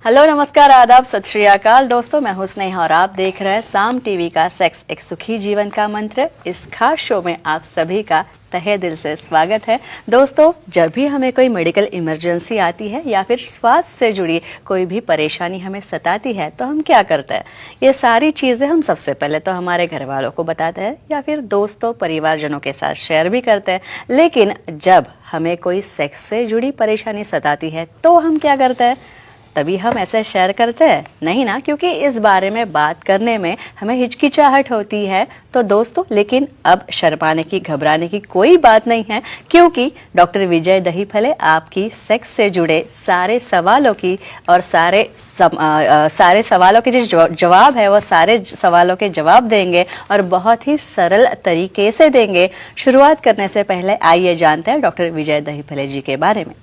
Hello, नमस्कार, आदाब, सत श्री अकाल दोस्तों, मैं हूं स्नेहा और आप देख रहे हैं साम टीवी का सेक्स एक सुखी जीवन का मंत्र। इस खास शो में आप सभी का तहे दिल से स्वागत है। दोस्तों, जब भी हमें कोई मेडिकल इमरजेंसी आती है या फिर स्वास्थ्य से जुड़ी कोई भी परेशानी हमें सताती है तो हम क्या करते हैं? ये सारी चीजें हम सबसे पहले तो हमारे घर वालों को बताते हैं या फिर दोस्तों परिवारजनों के साथ शेयर भी करते हैं। लेकिन जब हमें कोई सेक्स से जुड़ी परेशानी सताती है तो हम क्या करते हैं? तभी हम ऐसे शेयर करते हैं नहीं ना, क्योंकि इस बारे में बात करने में हमें हिचकिचाहट होती है। तो दोस्तों, लेकिन अब शर्माने की घबराने की कोई बात नहीं है, क्योंकि डॉक्टर विजय दहीफले आपकी सेक्स से जुड़े सारे सवालों की और सारे सवालों के जो जवाब है वो सारे सवालों के जवाब देंगे और बहुत ही सरल तरीके से देंगे। शुरुआत करने से पहले आइए जानते हैं डॉक्टर विजय दहीफले जी के बारे में।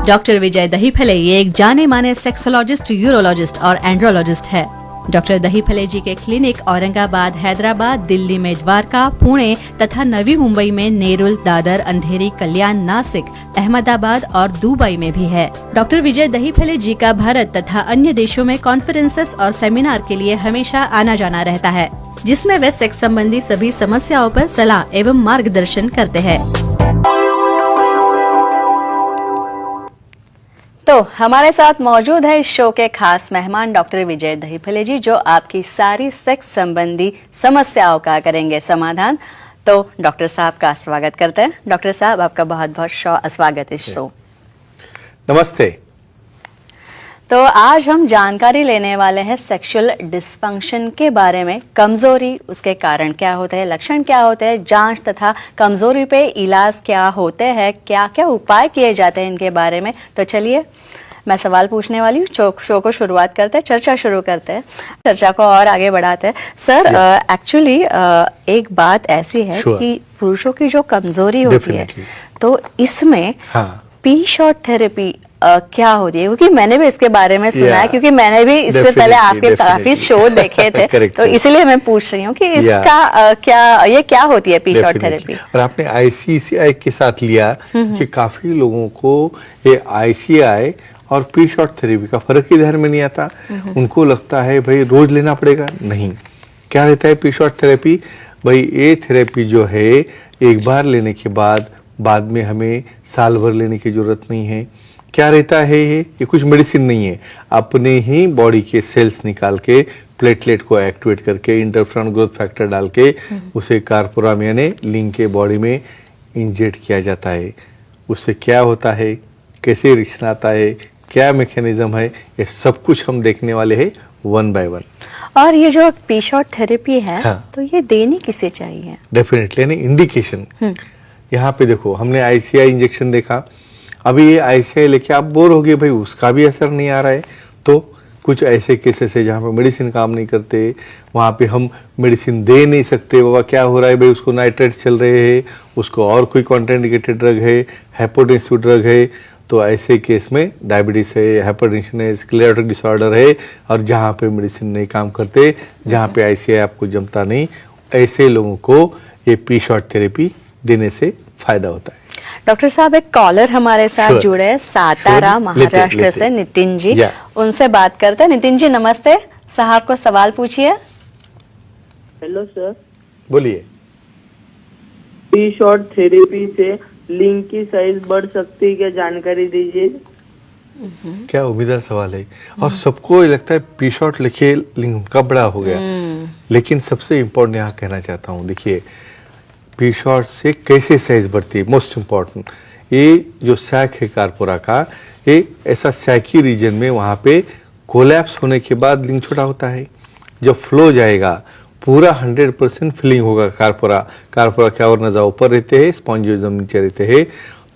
डॉक्टर विजय दहीफले ये एक जाने माने सेक्सोलॉजिस्ट, यूरोलॉजिस्ट और एंड्रोलॉजिस्ट है। डॉक्टर दहीफले जी के क्लिनिक औरंगाबाद, हैदराबाद, दिल्ली में द्वारका, पुणे तथा नवी मुंबई में नेरुल, दादर, अंधेरी, कल्याण, नासिक, अहमदाबाद और दुबई में भी है। डॉक्टर विजय दहीफले जी का भारत तथा अन्य देशों में कॉन्फ्रेंसेस और सेमिनार के लिए हमेशा आना जाना रहता है, जिसमें वे सेक्स संबंधी सभी समस्याओं पर सलाह एवं मार्गदर्शन करते हैं। तो हमारे साथ मौजूद है इस शो के खास मेहमान डॉक्टर विजय दहीफले जी, जो आपकी सारी सेक्स संबंधी समस्याओं का करेंगे समाधान। तो डॉक्टर साहब का स्वागत करते हैं। डॉक्टर साहब, आपका बहुत बहुत स्वागत इस शो। नमस्ते। तो आज हम जानकारी लेने वाले हैं सेक्सुअल डिस्फंक्शन के बारे में। कमजोरी, उसके कारण क्या होते हैं, लक्षण क्या होते हैं, जांच तथा कमजोरी पे इलाज क्या होते हैं, क्या क्या उपाय किए जाते हैं इनके बारे में। तो चलिए मैं सवाल पूछने वाली हूँ। शो को शुरुआत करते हैं, चर्चा शुरू करते हैं, चर्चा को और आगे बढ़ाते हैं। सर, एक्चुअली एक बात ऐसी है कि पुरुषों की जो कमजोरी होती है तो इसमें पी शॉट थेरेपी क्या होती है? क्योंकि मैंने भी इसके बारे में सुना है, क्योंकि मैंने भी इससे पहले आपके काफी शो देखे थे तो इसलिए मैं पूछ रही हूँ कि इसका क्या होती है पी शॉट थेरेपी। और आपने आईसीसीआई के साथ लिया कि काफी लोगों को ये आईसीआई और पी शॉट थेरेपी का फर्क ही ध्यान में नहीं आता। उनको लगता है भाई रोज लेना पड़ेगा। नहीं, क्या रहता है पी शॉट थेरेपी? भाई ये थेरेपी जो है एक बार लेने के बाद में हमें साल भर लेने की जरूरत नहीं है। क्या रहता है ये कुछ मेडिसिन नहीं है। अपने ही बॉडी के सेल्स निकाल के प्लेटलेट को एक्टिवेट करके इंटरफेरॉन ग्रोथ फैक्टर डाल के उसे कार्पोराम यानी लिंग के बॉडी में इंजेक्ट किया जाता है। उससे क्या होता है, कैसे रिएक्शन आता है, क्या मैकेनिज्म है, ये सब कुछ हम देखने वाले हैं वन बाय वन। और ये जो पी शॉट थेरेपी है तो ये देनी किसे चाहिए? डेफिनेटली यानी इंडिकेशन। यहाँ पे देखो, हमने आईसीआई इंजेक्शन देखा, अभी ये आईसीआई लेके आप बोर हो गए, भाई उसका भी असर नहीं आ रहा है। तो कुछ ऐसे केसेस है जहाँ पे मेडिसिन काम नहीं करते, वहाँ पे हम मेडिसिन दे नहीं सकते। बाबा क्या हो रहा है भाई, उसको नाइट्रेट्स चल रहे हैं, उसको और कोई कॉन्ट्राइंडिकेटेड ड्रग है, हाइपोटेंसिव ड्रग है। तो ऐसे केस में डायबिटीज है, हाइपरटेंशन है, स्क्लेरोटिक डिसऑर्डर है, और जहाँ पे मेडिसिन नहीं काम करते, जहाँ पे आईसीआई आपको जमता नहीं, ऐसे लोगों को ये पी शॉट थेरेपी देने से फायदा होता है। डॉक्टर साहब, एक कॉलर हमारे साथ जुड़े हैं सातारा महाराष्ट्र से, नितिन जी, उनसे बात करते हैं। नितिन जी नमस्ते, साहब को सवाल पूछिए। हेलो सर, बोलिए। पी शॉट थेरेपी से लिंग की साइज बढ़ सकती है क्या, जानकारी दीजिए। क्या उम्मीदवार सवाल है, और सबको लगता है पी शॉट लिखे लिंग का बड़ा हो गया। लेकिन सबसे इम्पोर्टेंट यहाँ कहना चाहता हूँ, देखिए पी शॉट से कैसे साइज बढ़ती है, मोस्ट इम्पोर्टेंट। ये जो सैक है कार्पोरा का, ये ऐसा सैकी रीजन में वहाँ पे कोलैप्स होने के बाद लिंग छोटा होता है। जब फ्लो जाएगा पूरा 100% फिलिंग होगा कार्पोरा क्या और नजा ऊपर रहते हैं, स्पॉन्जियोजम नीचे रहते हैं,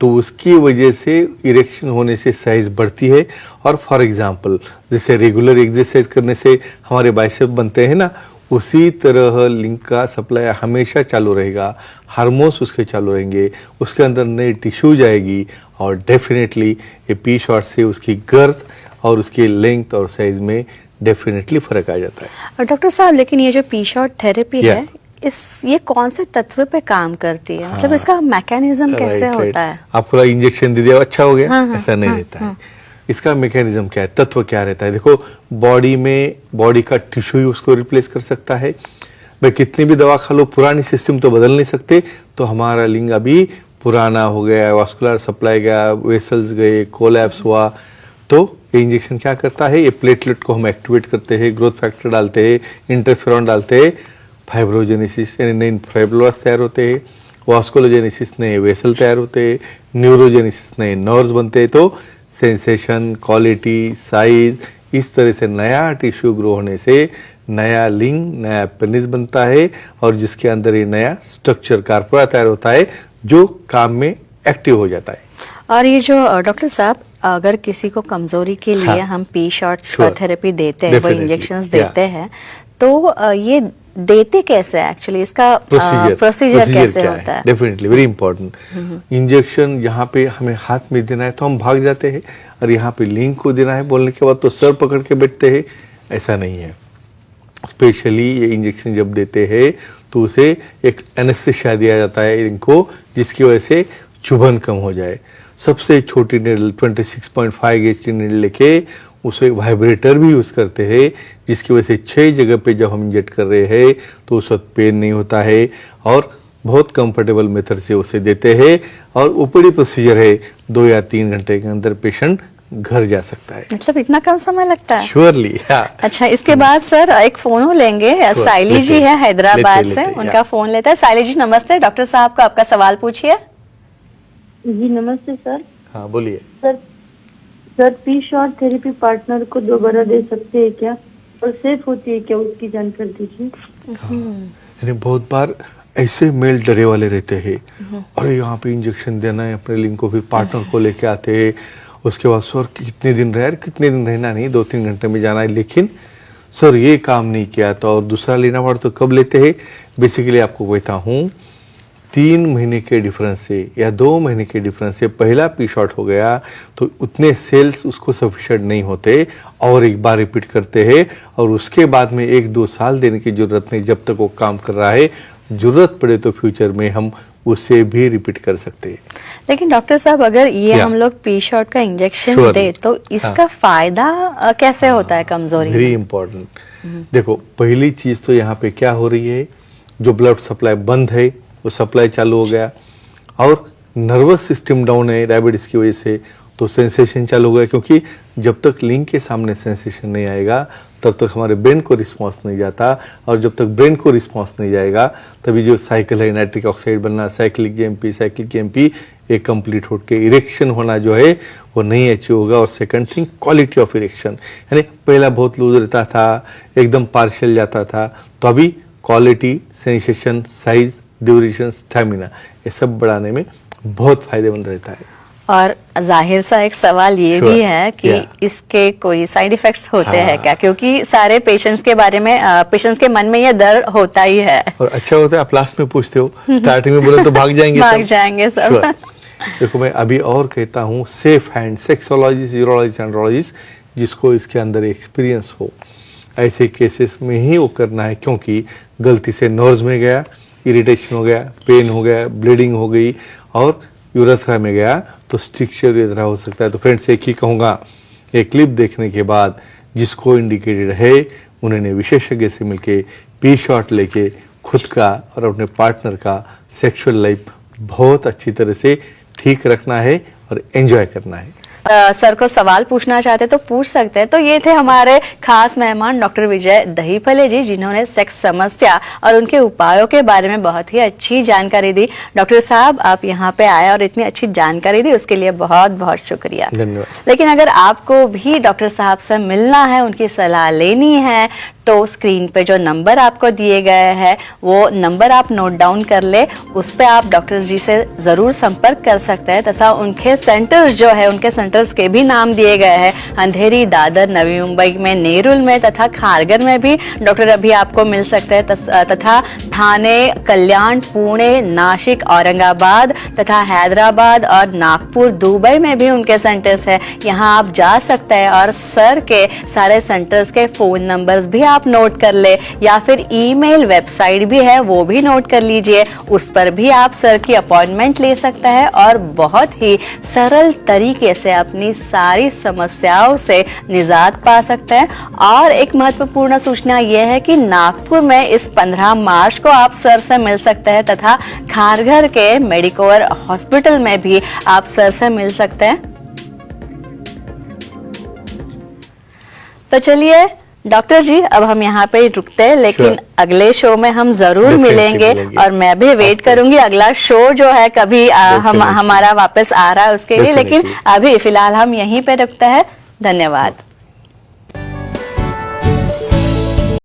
तो उसकी वजह से इरेक्शन होने से साइज बढ़ती है। और फॉर एग्जांपल जैसे रेगुलर एक्सरसाइज करने से हमारे बाइसेप बनते हैं ना, उसी तरह लिंग का सप्लाई हमेशा चालू रहेगा, हार्मोन्स उसके चालू रहेंगे, उसके अंदर नई टिश्यू जाएगी, और डेफिनेटली ये पी शॉट से उसकी गर्थ और उसकी लेंथ और साइज में डेफिनेटली फर्क आ जाता है। और डॉक्टर साहब, लेकिन ये जो पी शॉट थेरेपी है, ये कौन से तत्व पे काम करती है? मतलब इसका मैकेनिज्म कैसे होता है? आपको इंजेक्शन दे दिया अच्छा हो गया, ऐसा नहीं रहता है। इसका मैकेनिज्म क्या है, तत्व क्या रहता है। देखो बॉडी में बॉडी का टिश्यू ही उसको रिप्लेस कर सकता है। भाई कितनी भी दवा खा लो, पुरानी सिस्टम तो बदल नहीं सकते। तो हमारा लिंग अभी पुराना हो गया, वास्कुलर सप्लाई गया, वेसल्स गए, कोलैप्स हुआ, तो ये इंजेक्शन क्या करता है, ये प्लेटलेट को हम एक्टिवेट करते हैं, ग्रोथ फैक्टर डालते हैं, इंटरफेरॉन डालते हैं, फाइब्रोजेनेसिस यानी नए फाइब्रोब्लास्ट तैयार होते हैं, वास्कुलोजेनेसिस नए वेसल तैयार होते हैं, न्यूरोजेनेसिस नए नर्व्स बनते हैं। तो सेंसेशन, क्वालिटी, साइज, इस तरह से नया टिश्यू ग्रो होने से नया लिंग, नया पेनिस बनता है और जिसके अंदर ये नया स्ट्रक्चर कार्पोरा तैयार होता है जो काम में एक्टिव हो जाता है। और ये जो डॉक्टर साहब, अगर किसी को कमजोरी के लिए हाँ, हम पी शॉट sure, थेरेपी देते हैं, वो definitely, इंजेक्शंस yeah, देते हैं, तो ये देते कैसे एक्चुअली, इसका प्रोसीजर कैसे होता है? Definitely very important. इंजेक्शन यहाँ पे हमें हाथ में देना है तो हम भाग जाते हैं, और यहाँ पे लिंग को देना है बोलने के बाद तो सर पकड़ के बैठते हैं, ऐसा नहीं है। स्पेशली ये इंजेक्शन जब देते हैं तो उसे एक एनेस्थेसिया दिया जाता है लिंग को, जिसकी वजह से चुभन कम हो जाए। सबसे छोटी नीडल 26.5 गेज की नीडल लेके उसे वाइब्रेटर भी यूज करते हैं, जिसकी वजह से 6 जगह पे जब हम इंजेक्ट कर रहे हैं तो उस वक्त पेन नहीं होता है और बहुत कंफर्टेबल मेथड से उसे देते हैं। और ऊपरी प्रोसीजर है, 2 या 3 घंटे के अंदर पेशेंट घर जा सकता है। मतलब इतना कम समय लगता है? श्योरली। अच्छा, इसके बाद सर एक फोन लेंगे, साइली जी है हैदराबाद से, उनका फोन लेते हैं। साइली जी नमस्ते, डॉक्टर साहब को आपका सवाल पूछिए। जी नमस्ते सर। हाँ बोलिए। Sir P shot therapy partner को दोबारा दे सकते हैं क्या, और सेफ होती है क्या, उसकी जानकारी दीजिए। यानी बहुत बार ऐसे मेल डरे वाले रहते हैं, और यहाँ पे इंजेक्शन देना है अपने लिंग को, फिर पार्टनर को लेके आते हैं, उसके बाद सर कितने दिन रहे, कितने दिन रहना नहीं, 2-3 घंटे में जाना है, लेकिन सर ये काम नहीं किया तो और दूसरा लेना पड़ा तो कब लेते हैं। बेसिकली आपको कहता हूँ 3 महीने के डिफरेंस से या 2 महीने के डिफरेंस से पहला पी शॉट हो गया तो उतने सेल्स उसको सफिशिएंट नहीं होते, और एक बार रिपीट करते हैं, और उसके बाद में 1-2 साल देने की जरूरत नहीं जब तक वो काम कर रहा है। जरूरत पड़े तो फ्यूचर में हम उससे भी रिपीट कर सकते हैं। लेकिन डॉक्टर साहब, अगर ये हम लोग पी शॉट का इंजेक्शन दे तो इसका फायदा कैसे होता है कमजोरी? Very important. देखो पहली चीज तो यहाँ पे क्या हो रही है, जो ब्लड सप्लाई बंद है वो सप्लाई चालू हो गया, और नर्वस सिस्टम डाउन है डायबिटीज की वजह से, तो सेंसेशन चालू हो गया, क्योंकि जब तक लिंग के सामने सेंसेशन नहीं आएगा तब तक हमारे ब्रेन को रिस्पांस नहीं जाता, और जब तक ब्रेन को रिस्पांस नहीं जाएगा तभी जो साइकिल है नाइट्रिक ऑक्साइड बनना, साइक्लिक जीएमपी एक कंप्लीट होकर इरेक्शन होना जो है वो नहीं अचीव होगा। और second thing quality of erection, यानी पहला बहुत लूज रहता था, एकदम पार्शियल जाता था, तो अभी quality, sensation, size, duration, stamina, ये सब बढ़ाने में बहुत फायदेमंद रहता है। और जाहिर सा एक सवाल ये भी है कि इसके कोई साइड इफेक्ट्स होते हैं क्या, क्योंकि सारे पेशेंट्स के बारे में पेशेंट्स के मन में ये डर होता ही है। और अच्छा होता है आप लास्ट में पूछते हो, स्टार्टिंग में बोले तो भाग जाएंगे भाग जाएंगे सब। देखो मैं अभी और कहता हूँ, safe hand sexologist, urologist, andrologist जिसको इसके अंदर एक्सपीरियंस हो, ऐसे केसेस में ही वो करना है, क्योंकि गलती से नर्व्स में गया, इरिटेशन हो गया, पेन हो गया, ब्लीडिंग हो गई और यूरेथ्रा में गया तो स्ट्रिक्चर यूरेथ्रा हो सकता है। तो फ्रेंड्स एक ही कहूँगा, एक क्लिप देखने के बाद जिसको इंडिकेटेड है उन्होंने विशेषज्ञ से मिलके पी शॉट लेके खुद का और अपने पार्टनर का सेक्सुअल लाइफ बहुत अच्छी तरह से ठीक रखना है और एंजॉय करना है। सर को सवाल पूछना चाहते तो पूछ सकते हैं। तो ये थे हमारे खास मेहमान डॉक्टर विजय दहीफले जी, जिन्होंने सेक्स समस्या और उनके उपायों के बारे में बहुत ही अच्छी जानकारी दी। डॉक्टर साहब आप यहाँ पे आए और इतनी अच्छी जानकारी दी, उसके लिए बहुत बहुत शुक्रिया। धन्यवाद। लेकिन अगर आपको भी डॉक्टर साहब से मिलना है, उनकी सलाह लेनी है, तो स्क्रीन पे जो नंबर आपको दिए गए हैं वो नंबर आप नोट डाउन कर ले, उस पे आप डॉक्टर जी से जरूर संपर्क कर सकते हैं। तथा उनके सेंटर्स जो है, उनके सेंटर्स के भी नाम दिए गए हैं, अंधेरी, दादर, नवी मुंबई में, नेरुल में तथा खारगर में भी डॉक्टर अभी आपको मिल सकते हैं, तथा थाने, कल्याण, पुणे, नासिक, औरंगाबाद तथा हैदराबाद और नागपुर, दुबई में भी उनके सेंटर्स है। यहाँ आप जा सकते हैं और सर के सारे सेंटर्स के फोन नंबर्स भी आप नोट कर ले, या फिर ईमेल वेबसाइट भी है वो भी नोट कर लीजिए, उस पर भी आप सर की अपॉइंटमेंट ले सकते हैं और बहुत ही सरल तरीके से अपनी सारी समस्याओं से निजात पा सकते हैं। और एक महत्वपूर्ण सूचना यह है कि नागपुर में इस 15 मार्च को आप सर से मिल सकते हैं तथा खारघर के मेडिकोर हॉस्पिटल में भी आप सर से मिल सकते हैं। तो चलिए डॉक्टर जी, अब हम यहाँ पे रुकते हैं, लेकिन Sure. अगले शो में हम जरूर Definitely मिलेंगे मिलेंगे। और मैं भी वेट करूंगी अगला शो जो है कभी Definitely. हमारा वापस आ रहा है उसके लिए। लेकिन Definitely. अभी फिलहाल हम यहीं पे रुकते हैं। धन्यवाद।